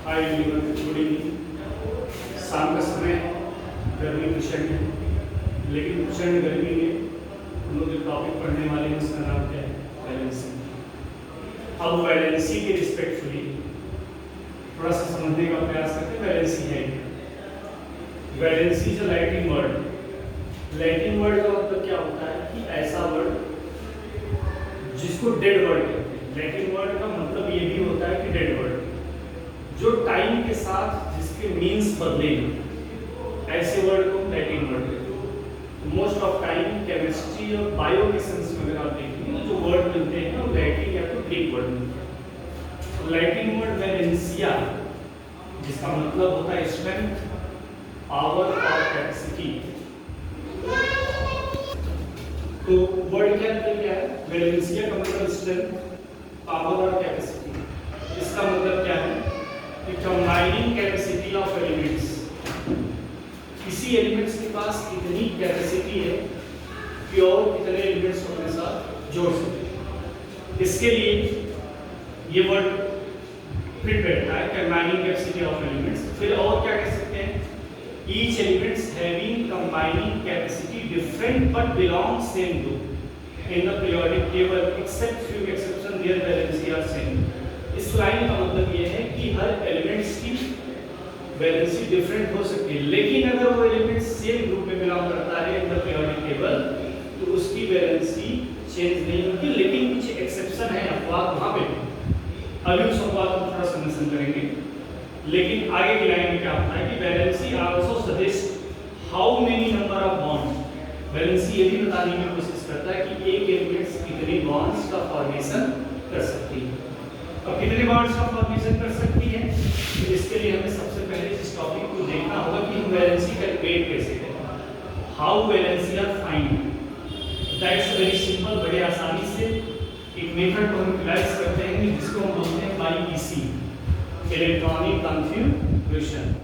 Hi everyone, good evening. शाम का समय, गर्मी प्रचंड है, लेकिन प्रचंड गर्मी में हम लोग जो टॉपिक पढ़ने वाले हैं उसका नाम क्या है? वैलेंसी। अब वैलेंसी के रिस्पेक्टफुली थोड़ा सा समझने का प्रयास करते हैं वैलेंसी है क्या। Valency is a Latin word. Latin word का मतलब क्या होता है कि ऐसा वर्ड जिसको डेड वर्ड कहते हैं। लैटिन वर्ड का मतलब ये भी होता है कि डेड वर्ड जो टाइम के साथ जिसके मीन्स बदले, ऐसे वर्ड को लैटिन वर्ड कहते हैं। मोस्ट ऑफ टाइम केमिस्ट्री और बायो के सेंस में अगर आप देखेंगे जो वर्ड मिलते हैं वो लैटिन या तो ग्रीक वर्ड मिलते हैं। तो लैटिन वर्ड वैलेंसिया जिसका मतलब होता है स्ट्रेंथ, पावर और कैपेसिटी। तो वर्ड क्या है? वैलेंसिया का मतलब स्ट्रेंथ, पावर और कैपेसिटी। इसका मतलब क्या है? Combining capacity of elements. किसी एलिमेंट्स के पास इतनी कैपेसिटी है कि और कितने एलिमेंट्स को अपने साथ जोड़ सकते। इसके लिए ये वर्ड फिट बैठता है, कंबाइनिंग कैपेसिटी ऑफ एलिमेंट्स। फिर और क्या कह सकते हैं? Each elements having combining capacity different but belong same group in the periodic table except few exception their valency are same. इस लाइन का मतलब ये है कि हर एलिमेंट्स की वैलेंसी डिफरेंट हो सकती है, लेकिन अगर वो एलिमेंट सेम ग्रुप में बिलोंग करता है इन द पीरियोडिक टेबल तो उसकी वैलेंसी चेंज नहीं होगी। लेकिन कुछ एक्सेप्शन है, अपवाद वहां पे। अभी उस अपवाद को थोड़ा समझ करेंगे। लेकिन आगे की लाइन में क्या होता है कि valency also suggest how many number of bonds. Valency ये भी बताने की कोशिश करता है कि एक एलिमेंट्स कितने बॉन्ड्स का फॉर्मेशन कर सकती है और कितने बॉन्ड्स का फॉर्मेशन कर सकती है। तो इसके लिए हमें सबसे पहले इस टॉपिक को देखना होगा कि हम वैलेंसी कैलकुलेट कैसे करें। How valency are find. That's very simple. बड़े आसानी से एक मेथड को हम यूटिलाइज करते हैं जिसको हम बोलते हैं IEC, electronic configuration.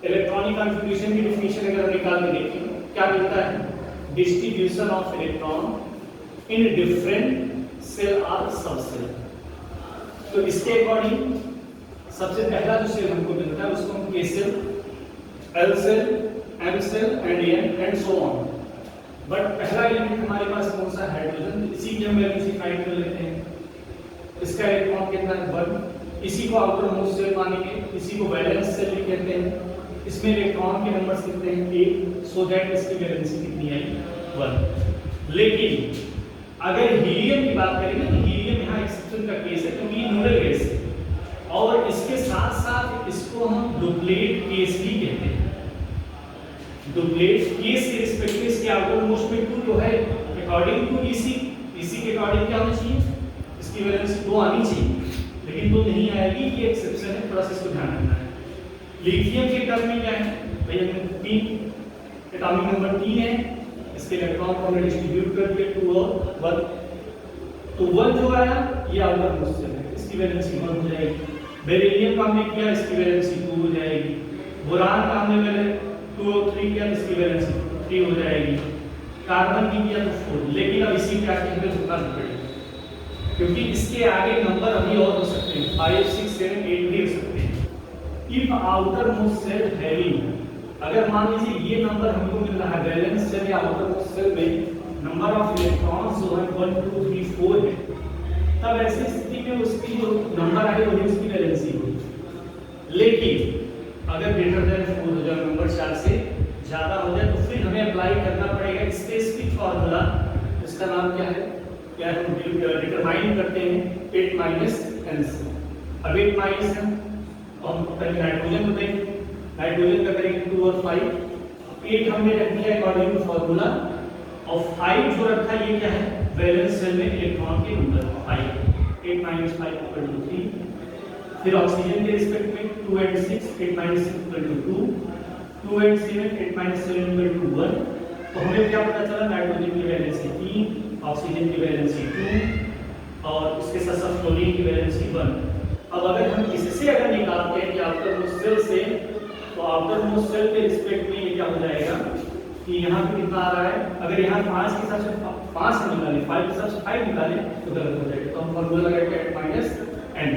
Electronic configuration की डेफिनेशन अगर हम निकाल के देखें क्या मिलता है? Distribution of electron in different cell और सबसेल। तो इसके अकॉर्डिंग सबसे पहला जो सेल हमको मिलता है उसको हम K cell, L cell, M cell and so on. But पहला एलिमेंट हमारे पास कौन सा? हाइड्रोजन। इसी की हम वैलेंसी फाइंड कर लेते हैं। इसका इलेक्ट्रॉन कितना है? 1। इसी को आउटर मोस्ट सेल मानेंगे, इसी को वैलेंस सेल भी कहते हैं। इसमें इलेक्ट्रॉन के नंबर्स कितने हैं? 8। सो दैट इसकी वैलेंसी कितनी आई? 1। लेकिन अगर हीलियम की बात करेंगे तो हीलियम यहाँ एक्सेप्शन का केस है क्योंकि ये न्यूट्रल गैस है और इसके साथ साथ इसको हम डुप्लेट केस भी कहते हैं। डुप्लेट केस के रिस्पेक्ट में इसके आउटर मोस्ट में 2 जो है अकॉर्डिंग टू इसी के अकॉर्डिंग क्या होना चाहिए? इसकी वैलेंसी 2 आनी चाहिए, लेकिन 2 नहीं आएगी। ये एक्सेप्शन है, थोड़ा सा इसको ध्यान रखना है। लिथियम के टर्म में क्या है भैया? 3 एटॉमिक नंबर 3 है। इसके इलेक्ट्रॉन को हमने डिस्ट्रीब्यूट कर दिया 2 और 1। तो 1 जो आया ये आउटर मोस्ट सेल है, इसकी वैलेंसी 1 हो जाएगी। बेरिलियम का हमने किया, इसकी वैलेंसी 2 हो जाएगी। बोरान का हमने 2 और 3 किया, इसकी वैलेंसी 3 हो जाएगी। कार्बन की किया तो 4। लेकिन अब इसी क्या हमें रुकना पड़ेगा क्योंकि इसके आगे नंबर अभी और हो सकते हैं, 5, 6, 7, 8 भी हो सकते हैं। If outer most cell having, अगर मान लीजिए ये नंबर हमको मिल रहा है वैलेंस सेल या आउटर मोस्ट सेल में नंबर ऑफ इलेक्ट्रॉन्स जो है 1, 2, 3, 4 है, तब ऐसी स्थिति में उसकी जो नंबर आए वही उसकी वैलेंसी होगी। लेकिन अगर ग्रेटर देन 4 हो जाए, नंबर 4 से ज्यादा हो जाए, तो फिर हमें अप्लाई करना पड़ेगा स्पेसिफिक फार्मूला। इसका नाम क्या है? क्या हम डिटरमाइन करते हैं 8 - n से। अब 8 - n हम पहले नाइट्रोजन को देखें। नाइट्रोजन का करेंगे 2 और 5। 8 हमने रख दिया अकॉर्डिंग टू फार्मूला और 5 जो रखा ये क्या है? वैलेंस सेल में इलेक्ट्रॉन के नंबर 5। 8 - 5 = 3। फिर ऑक्सीजन के रिस्पेक्ट में 2 and 6, 8 - 6 = 2। 2 and 7, 8 - 7 = 1। तो हमें क्या पता चला? नाइट्रोजन की वैलेंसी 3, ऑक्सीजन की वैलेंसी 2 और उसके साथ साथ फ्लोरीन की वैलेंसी 1। अब अगर हम इससे अगर निकालते हैं कि आउटर मोस्ट सेल से, तो आउटर मोस्ट सेल के रिस्पेक्ट में ये क्या हो जाएगा कि यहाँ पे कितना आ रहा है? अगर यहाँ 5 के हिसाब से 5 निकाले, 5 के हिसाब से 5 निकाले तो गलत हो जाएगा। तो हम फॉर्मूला लगाएंगे 8 - n।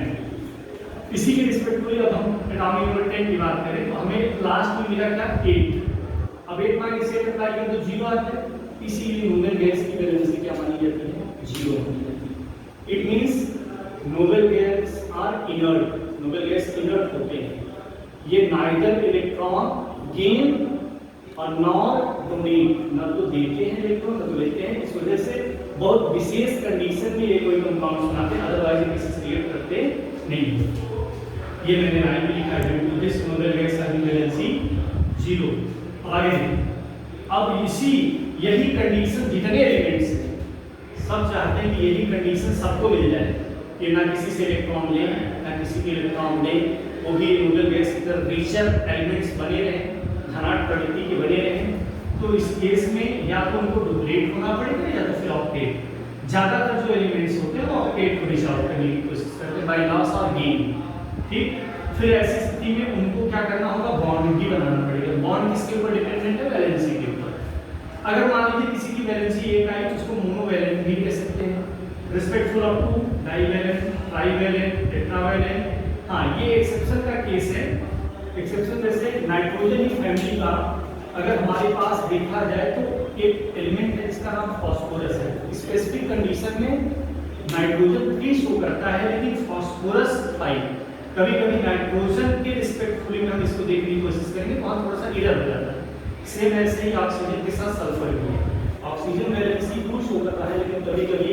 इसी के रिस्पेक्टिवली अब हम एटॉमिक नंबर 10 की बात करें तो हमें लास्ट में मिला क्या 8। अब 8 माइनस 8 अप्लाई करें तो 0 आता है, इसीलिए नोबल गैस की वैलेंसी क्या मानी जाती है 0 मानी जाती है। It means noble gas are inert, noble gas inert होते हैं, ये नाइदर इलेक्ट्रॉन गेन और नॉर डोनेट, न तो देते हैं इलेक्ट्रॉन न तो लेते हैं। इस वजह से बहुत विशेष कंडीशन में ये कोई कंपाउंड बनाते हैं, अदरवाइज ये किसी से रिएक्ट करते नहीं। ये मैंने लाइन में लिखा है to this noble gas having valency 0। आगे अब इसी यही कंडीशन जितने एलिमेंट्स हैं सब चाहते हैं कि यही कंडीशन सबको मिल जाए कि ना किसी से इलेक्ट्रॉन ले ना किसी के इलेक्ट्रॉन दे, वो भी नोबल गैस की तरह रिचर एलिमेंट्स बने रहें, धनात्मक प्रवृत्ति के बने रहें। तो इस केस में या तो उनको डुप्लीकेट होना पड़ेगा या तो फिर ऑक्टेट। ज्यादातर जो एलिमेंट्स होते हैं वो ऑक्टेट को रिच आउट करने की कोशिश करते हैं बाय लॉस और गेन। ठीक, फिर ऐसी स्थिति में उनको क्या करना होगा, बॉन्ड भी बनाना पड़ेगा। बॉन्ड किसके ऊपर डिपेंडेंट है, वैलेंसी के ऊपर। अगर मान लीजिए किसी की वैलेंसी एक आई तो उसको मोनोवैलेंट भी कह सकते हैं, respectful of two, divalent, trivalent, tetravalent. हाँ, ये एक्सेप्शन का केस है। एक्सेप्शन जैसे नाइट्रोजन की फैमिली का अगर हमारे पास देखा जाए तो एक एलिमेंट है जिसका नाम फास्फोरस है। स्पेसिफिक कंडीशन में नाइट्रोजन 3 शो करता है लेकिन फास्फोरस 5। कभी कभी नाइट्रोजन के रिस्पेक्टफुली में हम इसको देखने की कोशिश करेंगे तो वहाँ थोड़ा सा इरर हो जाता है। सेम ऐसे ही ऑक्सीजन के साथ सल्फर भी है। ऑक्सीजन वैलेंसी 2 शो करता है लेकिन कभी कभी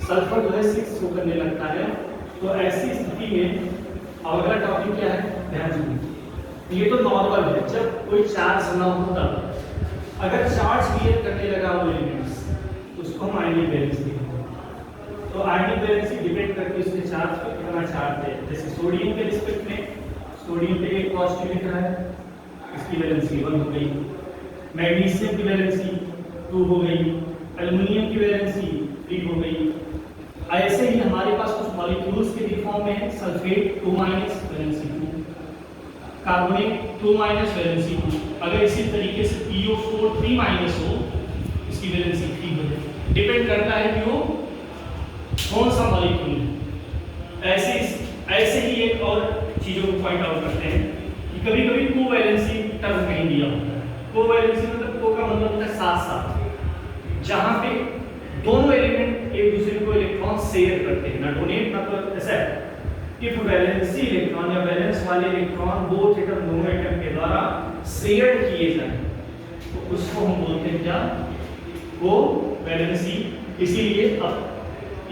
सल्फर जो है 6 शो करने लगता है। तो ऐसी स्थिति में अगला टॉपिक क्या है, ध्यान दीजिए। ये तो नॉर्मल है जब कोई चार्ज ना हो तब। अगर चार्ज क्रिएट करने लगा वो एलिमेंट्स तो उसको हम आयनिक वैलेंसी कहते हैं। तो आयनिक वैलेंसी डिपेंड करती है उसके चार्ज पर कितना चार्ज है। जैसे सोडियम के रिस्पेक्ट में सोडियम पे एक पॉजिटिव लिखा है, इसकी वैलेंसी 1 हो गई। मैग्नीशियम की वैलेंसी 2 हो गई। एल्युमिनियम की वैलेंसी 3 हो गई। ऐसे ही हमारे पास कुछ मॉलिक्यूल्स के भी फॉर्म में है। Sulphate 2- valency 2, carbonate 2- valency 2। अगर इसी तरीके से PO4 3- हो, इसकी वैलेंसी 3 हो जाए। डिपेंड करता है कि वो कौन सा मॉलिक्यूल है। ऐसे ही एक और चीजों को पॉइंट आउट करते हैं कि कभी कभी कोवैलेंसी टर्म कहीं दिया होता है। कोवैलेंसी मतलब को का मतलब होता है साथ साथ, जहां पे दोनों एलिमेंट एक दूसरे को इलेक्ट्रॉन शेयर करते हैं, ना डोनेट ना तो एक्सेप्ट। इफ वैलेंसी इलेक्ट्रॉन या वैलेंस वाले इलेक्ट्रॉन बोथ एटम दोनों एटम के द्वारा शेयर किए जाए तो उसको हम बोलते हैं क्या, कोवैलेंसी। इसीलिए अब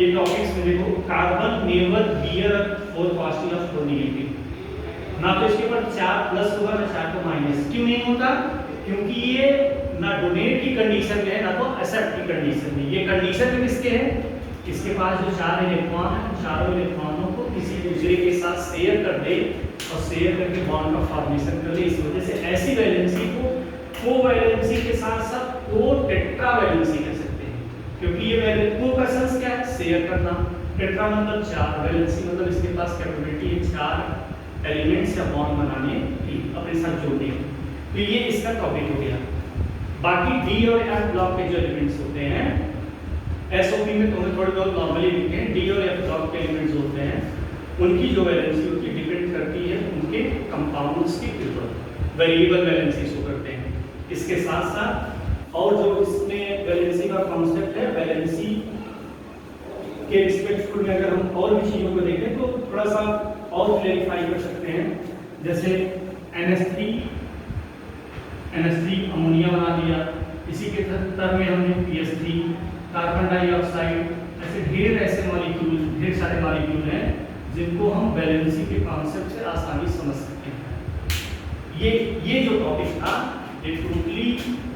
ये टॉपिक्स में देखो, कार्बन नेवर बियर 4 पॉजिटिव और 4 नेगेटिव। ना तो इसके ऊपर 4 प्लस होगा ना 4 को माइनस। क्यों नहीं होता, क्योंकि ये ना डोनेट की कंडीशन में है ना तो एक्सेप्ट की कंडीशन में। ये कंडीशन में किसके है, इसके पास जो 4 इलेक्ट्रॉन है उन चारों इलेक्ट्रॉनों को किसी दूसरे के साथ शेयर कर दे और शेयर करके बॉन्ड का फॉर्मेशन कर दे। इस वजह से ऐसी वैलेंसी को कोवैलेंसी के साथ साथ को-टेट्रावैलेंसी कह सकते हैं, क्योंकि ये को का सेंस क्या है, शेयर करना। टेट्रा मतलब 4, वैलेंसी मतलब इसके पास कैपेबिलिटी है 4 एलिमेंट्स या बॉन्ड बनाने की, अपने साथ जोड़ने की। तो ये इसका टॉपिक हो गया। बाकी डी और एफ ब्लॉक के जो एलिमेंट्स होते हैं, एसओपी में तो थोड़े बहुत नॉर्मली लिखते हैं। डी और एफ ब्लॉक के एलिमेंट्स होते हैं, उनकी जो वैलेंसी होती है डिपेंड करती है उनके कंपाउंड्स के ऊपर, वेरिएबल वैलेंसी शो करते हैं। इसके साथ साथ और जो इसमें वैलेंसी का कॉन्सेप्ट है, वैलेंसी के रिस्पेक्टफुल में अगर हम और भी चीज़ों को देखें तो थोड़ा सा और क्लैरिफाई कर सकते हैं। जैसे NH3 अमोनिया बना दिया, इसी के तरह में हमने PS3, कार्बन डाइऑक्साइड, ऐसे ढेर मॉलिक्यूल, ढेर सारे मॉलिक्यूल हैं जिनको हम वैलेंसी के कॉन्सेप्ट से आसानी समझ सकते हैं। ये जो टॉपिक था ये टोटली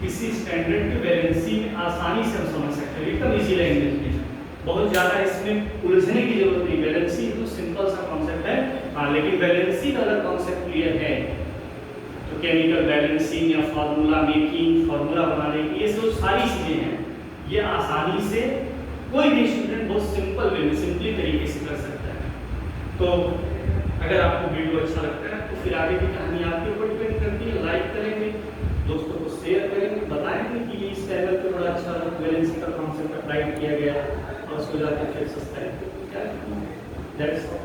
किसी स्टैंडर्ड की वैलेंसी में आसानी से हम समझ सकते हैं, एकदम इजी लैंग्वेज में। बहुत ज़्यादा इसमें उलझने की जरूरत नहीं। वैलेंसी तो सिंपल सा कॉन्सेप्ट है, हाँ, लेकिन वैलेंसी का अगर कॉन्सेप्ट क्लियर है तो केमिकल बैलेंसिंग या फार्मूला मेकिंग, फार्मूला बनाने की, ये सब सारी चीज़ें हैं, ये आसानी से कोई भी स्टूडेंट बहुत सिंपल वे में, सिंपली तरीके से कर सकता है। तो अगर आपको वीडियो अच्छा लगता है तो फिर आगे की कहानी आपके ऊपर डिपेंड करती है। लाइक करेंगे, दोस्तों को शेयर करेंगे, बताएंगे कि इस चैनल पे बड़ा अच्छा वैलेंसी का कॉन्सेप्ट अप्लाई किया गया और उसको जाकर फिर सब्सक्राइब करें। That's all.